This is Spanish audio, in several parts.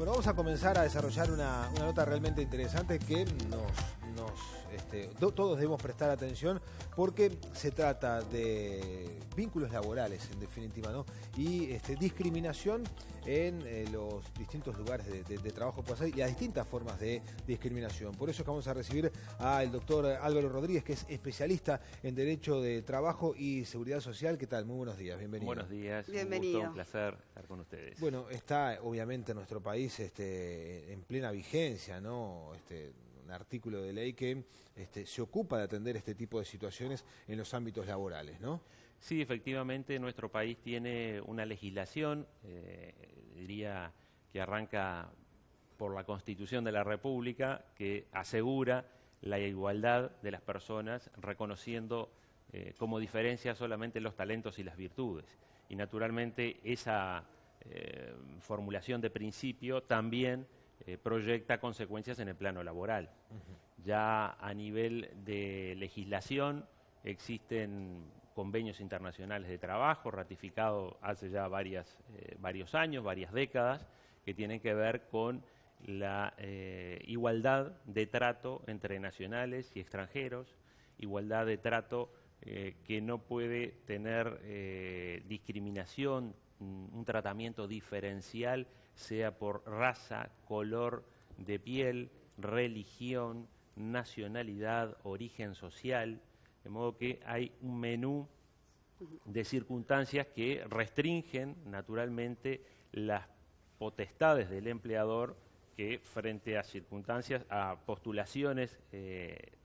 Bueno, vamos a comenzar a desarrollar una nota realmente interesante que todos debemos prestar atención porque se trata de vínculos laborales, en definitiva, ¿no? Y discriminación en los distintos lugares de trabajo y las distintas formas de discriminación. Por eso es que vamos a recibir al doctor Álvaro Rodríguez, que es especialista en Derecho de Trabajo y Seguridad Social. ¿Qué tal? Muy buenos días, bienvenido. Buenos días, bienvenido. Un gusto, un placer estar con ustedes. Bueno, está obviamente en nuestro país en plena vigencia, ¿no? Un artículo de ley que se ocupa de atender este tipo de situaciones en los ámbitos laborales, ¿no? Sí, efectivamente, nuestro país tiene una legislación, diría que arranca por la Constitución de la República, que asegura la igualdad de las personas, reconociendo como diferencia solamente los talentos y las virtudes. Y naturalmente esa formulación de principio también proyecta consecuencias en el plano laboral. Ya a nivel de legislación existen convenios internacionales de trabajo ratificados hace ya varios años, varias décadas, que tienen que ver con la igualdad de trato entre nacionales y extranjeros, igualdad de trato que no puede tener discriminación, un tratamiento diferencial, sea por raza, color de piel, religión, nacionalidad, origen social, de modo que hay un menú de circunstancias que restringen naturalmente las potestades del empleador que frente a circunstancias, a postulaciones,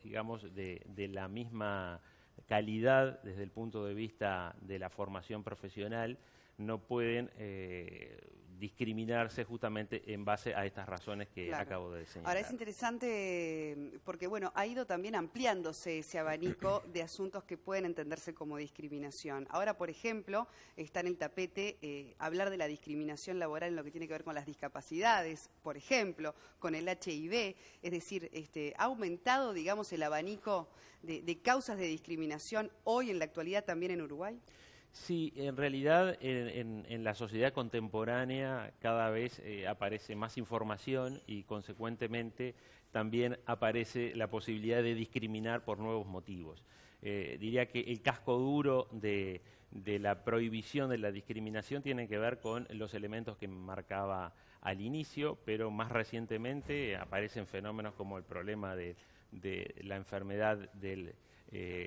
digamos, de la misma calidad desde el punto de vista de la formación profesional, no pueden discriminarse justamente en base a estas razones que acabo de señalar. Ahora es interesante porque, bueno, ha ido también ampliándose ese abanico de asuntos que pueden entenderse como discriminación. Ahora, por ejemplo, está en el tapete hablar de la discriminación laboral en lo que tiene que ver con las discapacidades, por ejemplo, con el HIV, es decir, ha aumentado, digamos, el abanico de causas de discriminación hoy en la actualidad también en Uruguay. Sí, en realidad en la sociedad contemporánea cada vez aparece más información y consecuentemente también aparece la posibilidad de discriminar por nuevos motivos. Diría que el casco duro de la prohibición de la discriminación tiene que ver con los elementos que marcaba al inicio, pero más recientemente aparecen fenómenos como el problema de la enfermedad del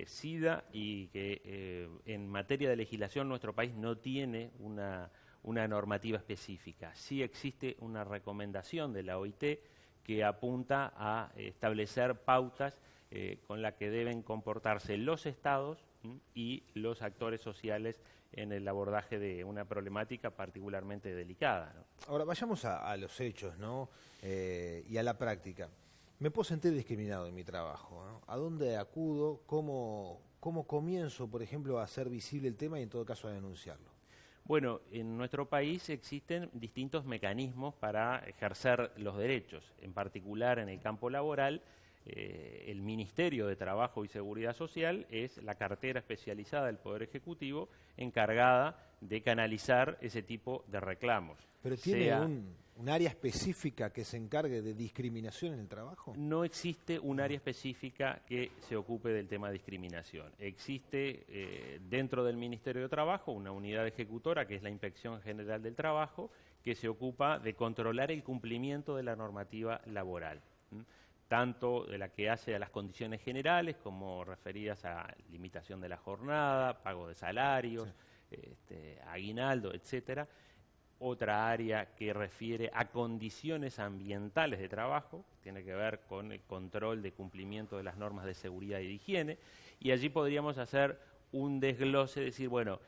SIDA y que en materia de legislación nuestro país no tiene una normativa específica. Sí existe una recomendación de la OIT que apunta a establecer pautas con las que deben comportarse los estados y los actores sociales en el abordaje de una problemática particularmente delicada, ¿no? Ahora vayamos a los hechos, ¿no? Y a la práctica. Me puedo sentir discriminado en mi trabajo, ¿no? ¿A dónde acudo? ¿Cómo comienzo, por ejemplo, a hacer visible el tema y en todo caso a denunciarlo? Bueno, en nuestro país existen distintos mecanismos para ejercer los derechos, en particular en el campo laboral. El Ministerio de Trabajo y Seguridad Social es la cartera especializada del Poder Ejecutivo encargada de canalizar ese tipo de reclamos. ¿Pero tiene un área específica que se encargue de discriminación en el trabajo? No existe un área específica que se ocupe del tema de discriminación. Existe dentro del Ministerio de Trabajo una unidad ejecutora que es la Inspección General del Trabajo que se ocupa de controlar el cumplimiento de la normativa laboral, tanto de la que hace a las condiciones generales como referidas a limitación de la jornada, pago de salarios, aguinaldo, etcétera. Otra área que refiere a condiciones ambientales de trabajo, tiene que ver con el control de cumplimiento de las normas de seguridad y de higiene, y allí podríamos hacer un desglose, decir, bueno,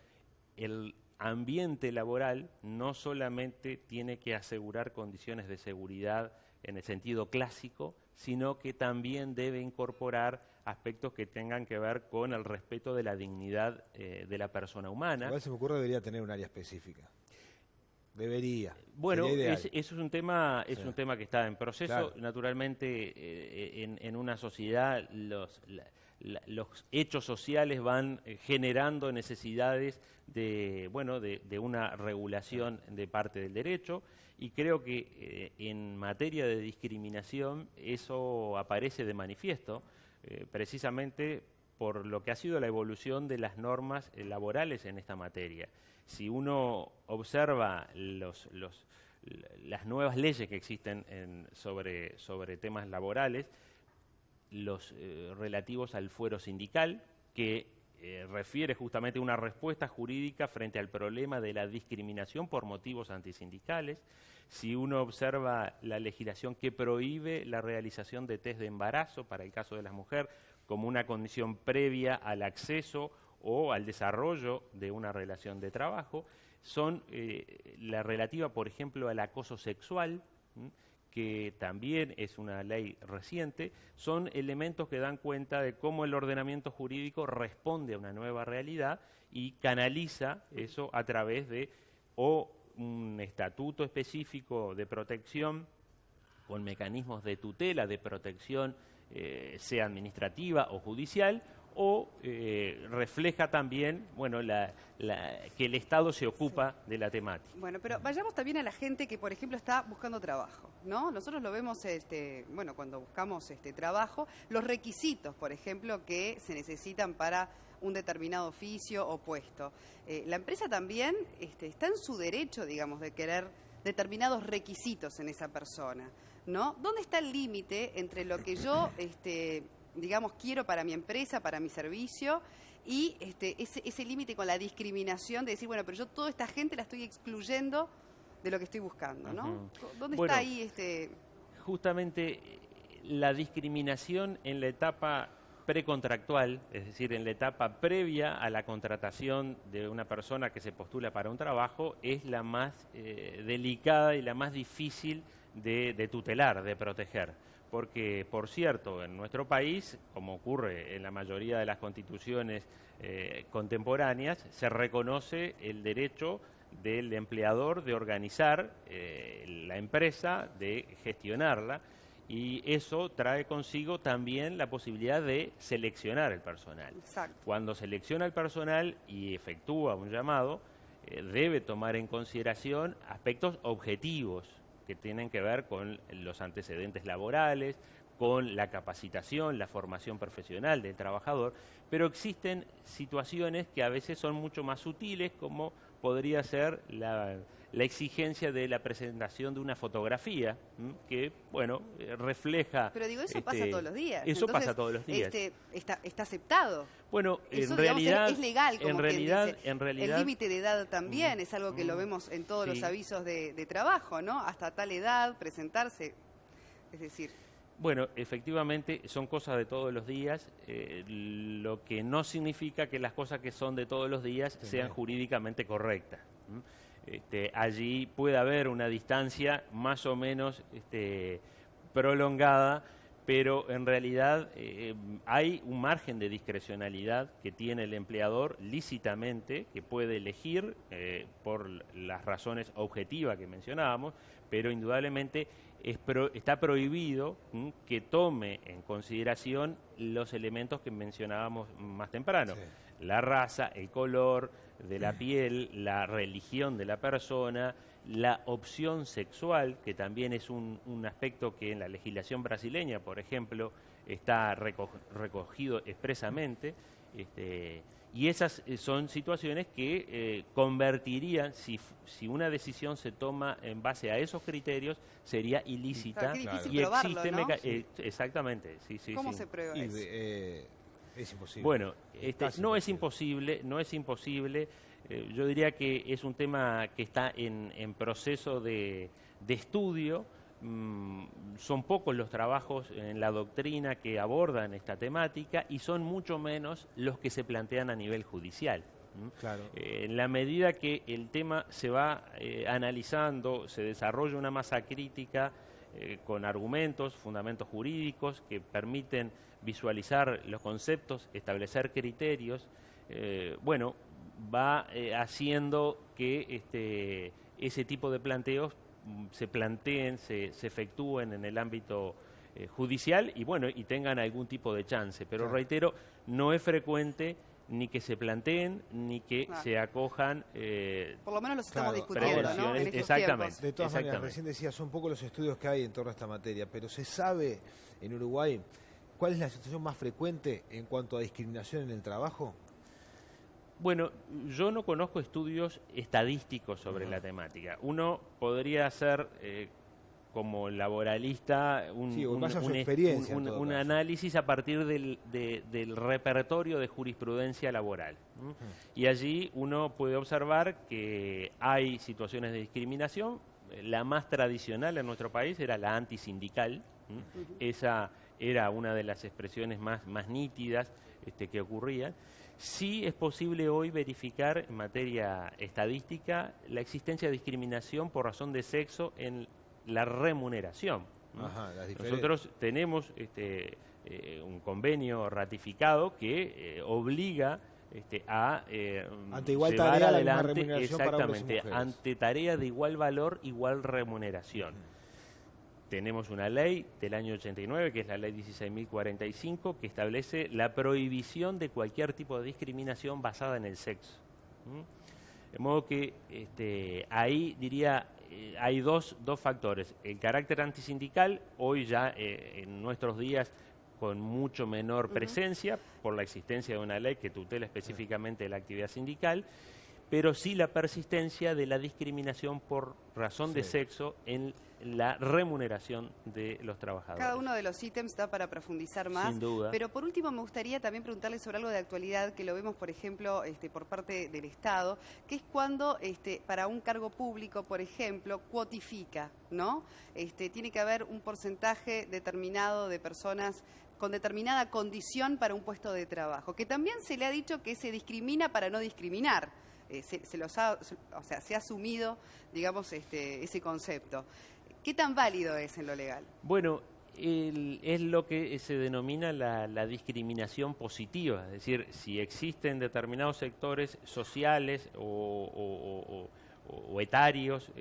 el ambiente laboral no solamente tiene que asegurar condiciones de seguridad en el sentido clásico, sino que también debe incorporar aspectos que tengan que ver con el respeto de la dignidad de la persona humana. Igual se me ocurre que debería tener un área específica. Debería. Bueno, eso es un tema, un tema que está en proceso. Claro. Naturalmente, en una sociedad los hechos sociales van generando necesidades de una regulación de parte del derecho y creo que en materia de discriminación eso aparece de manifiesto, precisamente por lo que ha sido la evolución de las normas laborales en esta materia. Si uno observa las nuevas leyes que existen sobre temas laborales, los relativos al fuero sindical, que refiere justamente una respuesta jurídica frente al problema de la discriminación por motivos antisindicales. Si uno observa la legislación que prohíbe la realización de test de embarazo para el caso de las mujeres como una condición previa al acceso o al desarrollo de una relación de trabajo, son la relativa, por ejemplo, al acoso sexual, que también es una ley reciente, son elementos que dan cuenta de cómo el ordenamiento jurídico responde a una nueva realidad y canaliza eso a través de un estatuto específico de protección con mecanismos de tutela, de protección, sea administrativa o judicial, o refleja también, bueno, que el Estado se ocupa de la temática. Bueno, pero vayamos también a la gente que, por ejemplo, está buscando trabajo, ¿no? Nosotros lo vemos, bueno, cuando buscamos trabajo, los requisitos, por ejemplo, que se necesitan para un determinado oficio o puesto. La empresa también está en su derecho, digamos, de querer determinados requisitos en esa persona, ¿no? ¿Dónde está el límite entre lo que yo, digamos, quiero para mi empresa, para mi servicio, y ese límite con la discriminación de decir, bueno, pero yo toda esta gente la estoy excluyendo de lo que estoy buscando, ¿no? ¿Dónde está ahí Justamente la discriminación en la etapa precontractual, es decir, en la etapa previa a la contratación de una persona que se postula para un trabajo, es la más delicada y la más difícil de tutelar, de proteger. Porque, por cierto, en nuestro país, como ocurre en la mayoría de las constituciones contemporáneas, se reconoce el derecho del empleador de organizar la empresa, de gestionarla, y eso trae consigo también la posibilidad de seleccionar el personal. Exacto. Cuando selecciona el personal y efectúa un llamado, debe tomar en consideración aspectos objetivos que tienen que ver con los antecedentes laborales, con la capacitación, la formación profesional del trabajador, pero existen situaciones que a veces son mucho más sutiles, como podría ser la exigencia de la presentación de una fotografía, que, bueno, refleja... Pero digo, eso pasa todos los días. Eso entonces, pasa todos los días. Está aceptado. Bueno, eso, en realidad... es legal, como en realidad, el límite de edad también es algo que lo vemos en todos los avisos de trabajo, ¿no? Hasta tal edad, presentarse, es decir... Bueno, efectivamente son cosas de todos los días, lo que no significa que las cosas que son de todos los días sean jurídicamente correctas. Allí puede haber una distancia más o menos prolongada, pero en realidad hay un margen de discrecionalidad que tiene el empleador lícitamente, que puede elegir por las razones objetivas que mencionábamos, pero indudablemente está prohibido que tome en consideración los elementos que mencionábamos más temprano. Sí. La raza, el color de la piel, la religión de la persona, la opción sexual, que también es un aspecto que en la legislación brasileña, por ejemplo, está recogido expresamente, y esas son situaciones que convertirían, si una decisión se toma en base a esos criterios, sería ilícita. Claro, y existe ¿no? Exactamente, sí. ¿Cómo se prueba eso? Es imposible. Bueno, no es imposible. Yo diría que es un tema que está en proceso de estudio. Son pocos los trabajos en la doctrina que abordan esta temática y son mucho menos los que se plantean a nivel judicial. Claro. En la medida que el tema se va analizando, se desarrolla una masa crítica con argumentos, fundamentos jurídicos que permiten visualizar los conceptos, establecer criterios, va haciendo que ese tipo de planteos se planteen, se efectúen en el ámbito judicial y tengan algún tipo de chance. Pero reitero, no es frecuente ni que se planteen, ni que se acojan. Por lo menos los estamos discutiendo, ¿no? En estos exactamente. tiempos. De todas maneras, recién decía, son pocos los estudios que hay en torno a esta materia, pero ¿se sabe en Uruguay cuál es la situación más frecuente en cuanto a discriminación en el trabajo? Bueno, yo no conozco estudios estadísticos sobre la temática. Uno podría hacer, como laboralista, un análisis a partir del repertorio de jurisprudencia laboral. Y allí uno puede observar que hay situaciones de discriminación. La más tradicional en nuestro país era la antisindical. Esa era una de las expresiones más nítidas que ocurrían. Sí es posible hoy verificar en materia estadística la existencia de discriminación por razón de sexo en la remuneración. Ajá, nosotros tenemos un convenio ratificado que obliga a ante igual llevar tarea, adelante la exactamente ante tarea de igual valor, igual remuneración. Tenemos una ley del año 89, que es la ley 16.045, que establece la prohibición de cualquier tipo de discriminación basada en el sexo. De modo que ahí diría, hay dos factores. El carácter antisindical, hoy ya en nuestros días con mucho menor presencia, por la existencia de una ley que tutela específicamente la actividad sindical, pero sí la persistencia de la discriminación por razón de sexo en la remuneración de los trabajadores. Cada uno de los ítems da para profundizar más. Sin duda. Pero por último me gustaría también preguntarle sobre algo de actualidad que lo vemos, por ejemplo, por parte del Estado, que es cuando para un cargo público, por ejemplo, cuotifica, ¿no? Tiene que haber un porcentaje determinado de personas con determinada condición para un puesto de trabajo, que también se le ha dicho que se discrimina para no discriminar. Se ha asumido, digamos, ese concepto. ¿Qué tan válido es en lo legal? Bueno, es lo que se denomina la discriminación positiva, es decir, si existen determinados sectores sociales o etarios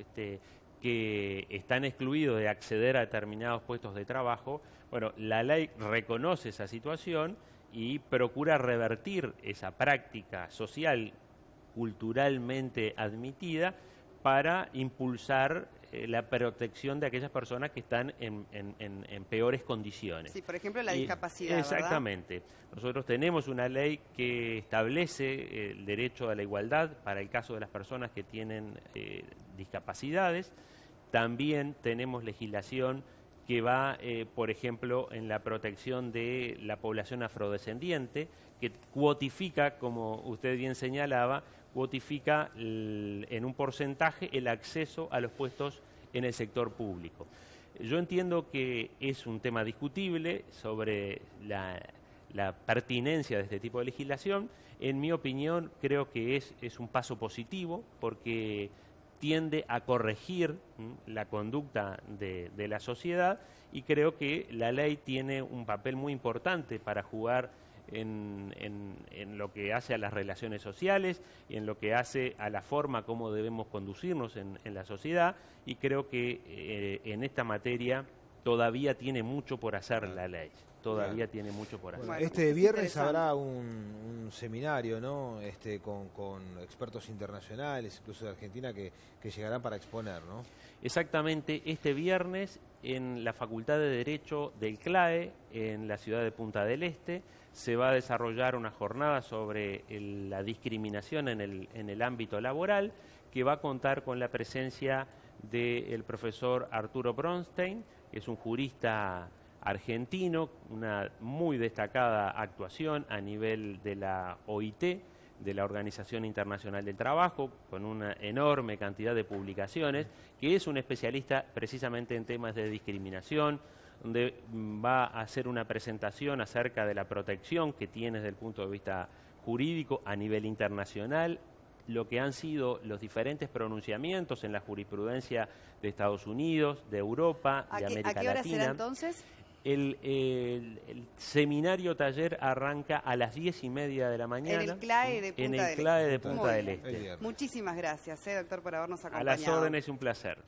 que están excluidos de acceder a determinados puestos de trabajo, bueno, la ley reconoce esa situación y procura revertir esa práctica social culturalmente admitida para impulsar la protección de aquellas personas que están en peores condiciones. Sí, por ejemplo, la discapacidad, exactamente. ¿Verdad? Nosotros tenemos una ley que establece el derecho a la igualdad para el caso de las personas que tienen discapacidades. También tenemos legislación que va, por ejemplo, en la protección de la población afrodescendiente, que cuotifica, como usted bien señalaba, cuotifica en un porcentaje el acceso a los puestos en el sector público. Yo entiendo que es un tema discutible sobre la pertinencia de este tipo de legislación. En mi opinión, creo que es un paso positivo porque tiende a corregir la conducta de la sociedad y creo que la ley tiene un papel muy importante para jugar en lo que hace a las relaciones sociales y en lo que hace a la forma como debemos conducirnos en la sociedad, y creo que en esta materia todavía tiene mucho por hacer la ley. Todavía tiene mucho por hacer. Bueno, este viernes habrá un seminario, ¿no? Con expertos internacionales, incluso de Argentina, que llegarán para exponer, ¿no? Exactamente, este viernes en la Facultad de Derecho del CLAE, en la ciudad de Punta del Este, se va a desarrollar una jornada sobre la discriminación en el ámbito laboral, que va a contar con la presencia del profesor Arturo Bronstein, que es un jurista argentino, una muy destacada actuación a nivel de la OIT, de la Organización Internacional del Trabajo, con una enorme cantidad de publicaciones, que es un especialista precisamente en temas de discriminación, donde va a hacer una presentación acerca de la protección que tiene desde el punto de vista jurídico a nivel internacional, lo que han sido los diferentes pronunciamientos en la jurisprudencia de Estados Unidos, de Europa, de América Latina. ¿A qué hora será entonces? El seminario taller arranca a las 10:30 de la mañana. En el CLAE de Punta del Este. En el CLAE de Punta del Este. Muchísimas gracias, doctor, por habernos acompañado. A las órdenes, un placer.